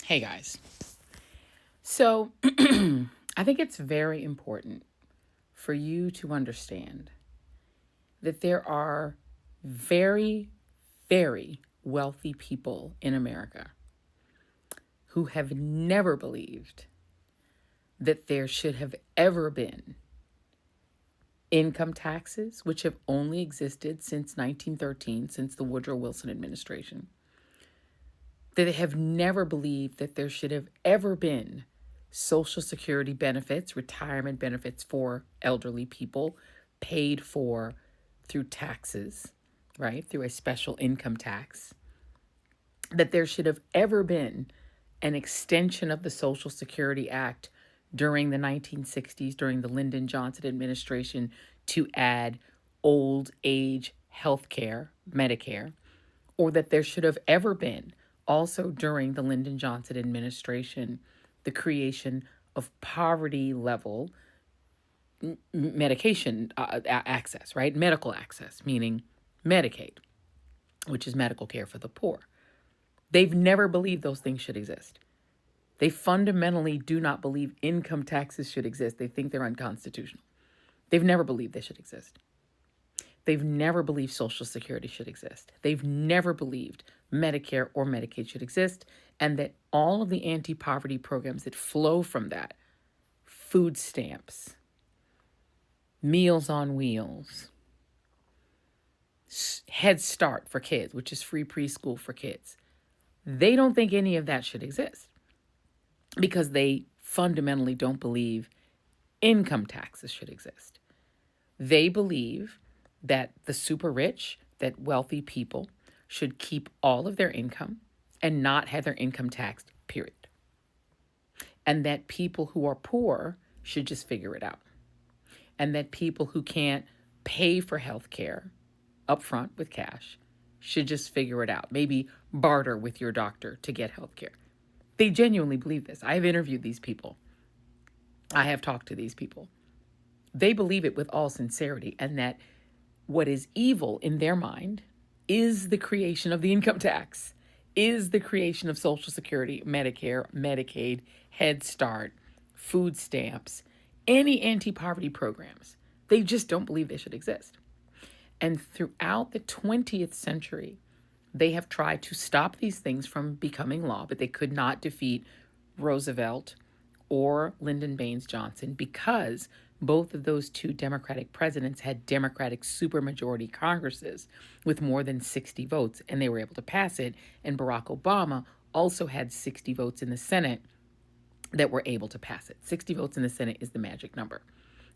Hey guys. So I think it's very important for you to understand that there are very, very wealthy people in America who have never believed that there should have ever been income taxes, which have only existed since 1913, since the Woodrow Wilson administration. They have never believed that there should have ever been Social Security benefits, retirement benefits for elderly people paid for through taxes, right? Through a special income tax. That there should have ever been an extension of the Social Security Act during the 1960s, during the Lyndon Johnson administration, to add old age health care, Medicare, or that there should have ever been, also during the Lyndon Johnson administration, the creation of poverty level medication access, right? Medical access, meaning Medicaid, which is medical care for the poor. They've never believed those things should exist. They fundamentally do not believe income taxes should exist. They think they're unconstitutional. They've never believed they should exist. They've never believed Social Security should exist. They've never believed Medicare or Medicaid should exist, and that all of the anti-poverty programs that flow from that, food stamps, Meals on Wheels, Head Start for kids, which is free preschool for kids, they don't think any of that should exist because they fundamentally don't believe income taxes should exist. They believe that the super rich, that wealthy people should keep all of their income and not have their income taxed, period. And that people who are poor should just figure it out. And that people who can't pay for health care up front with cash should just figure it out. Maybe barter with your doctor to get health care. They genuinely believe this. I have interviewed these people. I have talked to these people. They believe it with all sincerity, and that what is evil in their mind is the creation of the income tax, is the creation of Social Security, Medicare, Medicaid, Head Start, food stamps, any anti-poverty programs. They just don't believe they should exist. And throughout the 20th century, they have tried to stop these things from becoming law, but they could not defeat Roosevelt or Lyndon Baines Johnson because both of those two Democratic presidents had Democratic supermajority Congresses with more than 60 votes, and they were able to pass it. And Barack Obama also had 60 votes in the Senate that were able to pass it. 60 votes in the Senate is the magic number.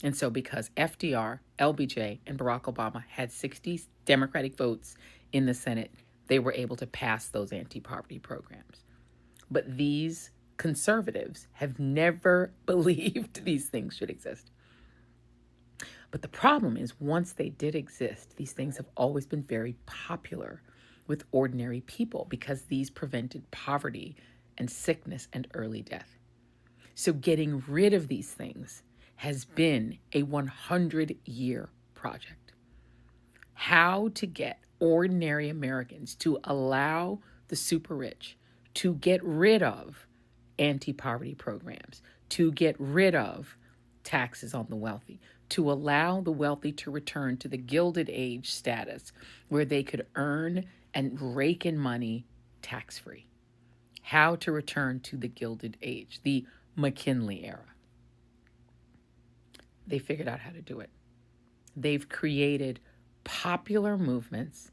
And so because FDR, LBJ, and Barack Obama had 60 Democratic votes in the Senate, they were able to pass those anti-poverty programs. But these conservatives have never believed these things should exist. But the problem is, once they did exist, these things have always been very popular with ordinary people because these prevented poverty and sickness and early death. So getting rid of these things has been a 100-year project. How to get ordinary Americans to allow the super rich to get rid of anti-poverty programs, to get rid of taxes on the wealthy, to allow the wealthy to return to the Gilded Age status where they could earn and rake in money tax-free. How to return to the Gilded Age, the McKinley era. They figured out how to do it. They've created popular movements,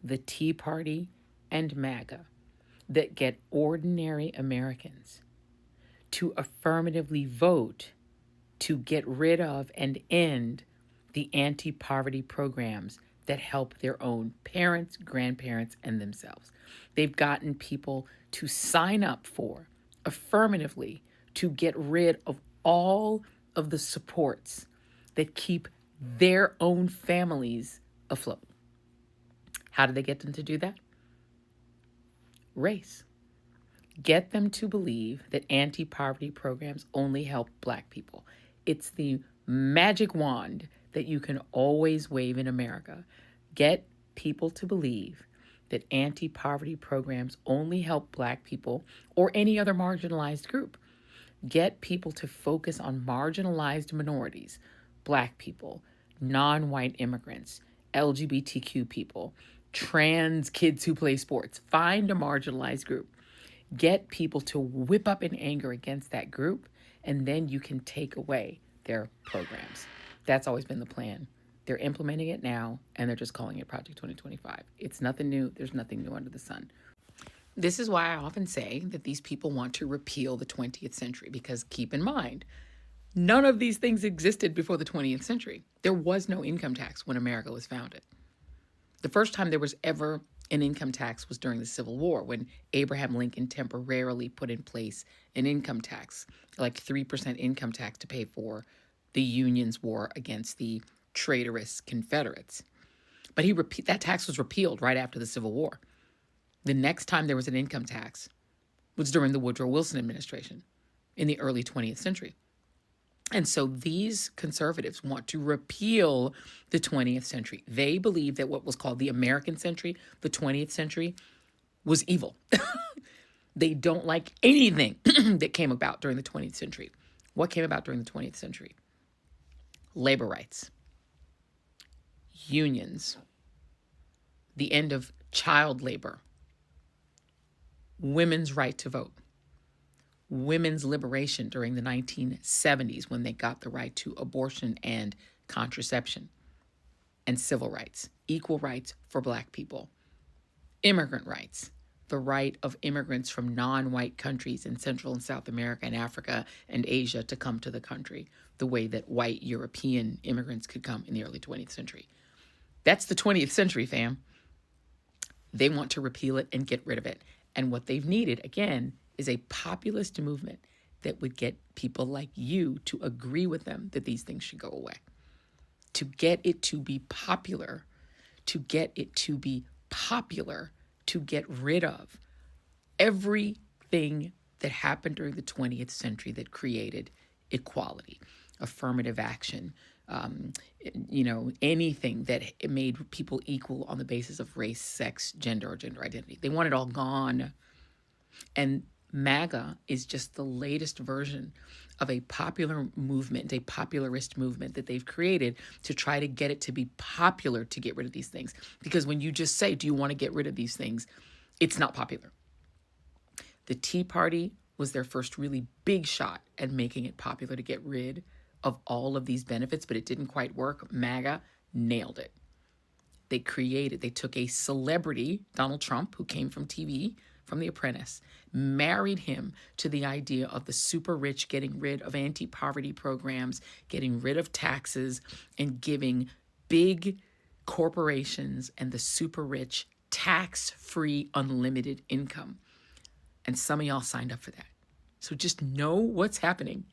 the Tea Party and MAGA, that get ordinary Americans to affirmatively vote to get rid of and end the anti-poverty programs that help their own parents, grandparents, and themselves. They've gotten people to sign up for, affirmatively, to get rid of all of the supports that keep their own families afloat. How do they get them to do that? Race. Get them to believe that anti-poverty programs only help Black people. It's the magic wand that you can always wave in America. Get people to believe that anti-poverty programs only help Black people or any other marginalized group. Get people to focus on marginalized minorities, Black people, non-white immigrants, LGBTQ people, trans kids who play sports. Find a marginalized group. Get people to whip up in anger against that group, and then you can take away their programs. That's always been the plan. They're implementing it now, and they're just calling it Project 2025. It's nothing new. There's nothing new under the sun. This is why I often say that these people want to repeal the 20th century, because keep in mind, none of these things existed before the 20th century. There was no income tax when America was founded. The first time there was ever an income tax was during the Civil War, when Abraham Lincoln temporarily put in place an income tax, like 3% income tax to pay for the Union's war against the traitorous Confederates. But that tax was repealed right after the Civil War. The next time there was an income tax was during the Woodrow Wilson administration in the early 20th century. And so these conservatives want to repeal the 20th century. They believe that what was called the American century, the 20th century, was evil. They don't like anything that came about during the 20th century. What came about during the 20th century? Labor rights, unions, the end of child labor, women's right to vote, women's liberation during the 1970s when they got the right to abortion and contraception, and civil rights, equal rights for Black people, immigrant rights, the right of immigrants from non-white countries in Central and South America and Africa and Asia to come to the country, the way that white European immigrants could come in the early 20th century. That's the 20th century, fam. They want to repeal it and get rid of it. And what they've needed, again, is a populist movement that would get people like you to agree with them that these things should go away. To get it to be popular, to get rid of everything that happened during the 20th century that created equality, affirmative action, anything that made people equal on the basis of race, sex, gender, or gender identity. They want it all gone. And MAGA is just the latest version of a popular movement, a popularist movement that they've created to try to get it to be popular to get rid of these things. Because when you just say, do you want to get rid of these things? It's not popular. The Tea Party was their first really big shot at making it popular to get rid of all of these benefits, but it didn't quite work. MAGA nailed it. They took a celebrity, Donald Trump, who came from TV, from The Apprentice, married him to the idea of the super rich getting rid of anti-poverty programs, getting rid of taxes, and giving big corporations and the super rich tax-free unlimited income. And some of y'all signed up for that. So just know what's happening.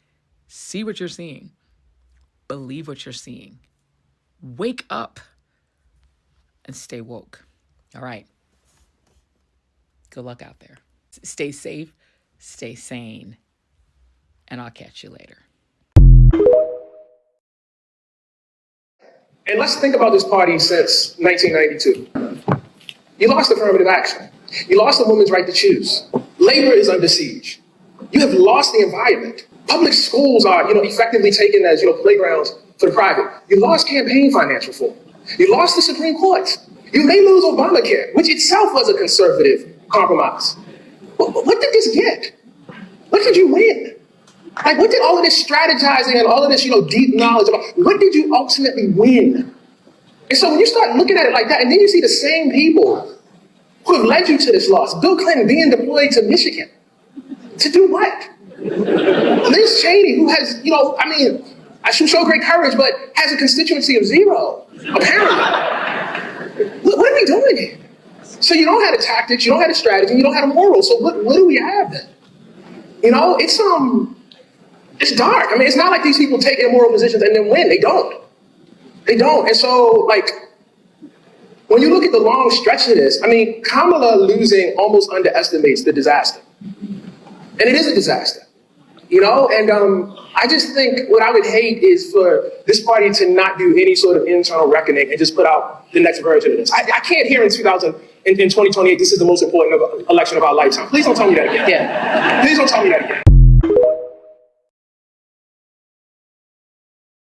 See what you're seeing. Believe what you're seeing. Wake up and stay woke. All right. Good luck out there. Stay safe, stay sane, and I'll catch you later. And let's think about this party since 1992. You lost affirmative action. You lost the woman's right to choose. Labor is under siege. You have lost the environment. Public schools are, effectively taken as, playgrounds for the private. You lost campaign finance reform. You lost the Supreme Court. You may lose Obamacare, which itself was a conservative compromise. What did this get? What did you win? Like, what did all of this strategizing and all of this, deep knowledge about, what did you ultimately win? And so when you start looking at it like that, and then you see the same people who have led you to this loss, Bill Clinton being deployed to Michigan, to do what? Liz Cheney, who has, I should show great courage, but has a constituency of 0, apparently. What are we doing here? So you don't have the tactics, you don't have the strategy, you don't have the morals. So what do we have then? It's dark. It's not like these people take immoral positions and then win. They don't. And so, when you look at the long stretch of this, Kamala losing almost underestimates the disaster. And it is a disaster, and I just think what I would hate is for this party to not do any sort of internal reckoning and just put out the next version of this. I can't hear in in 2028, this is the most important election of our lifetime. Please don't tell me that again. Yeah. Please don't tell me that again.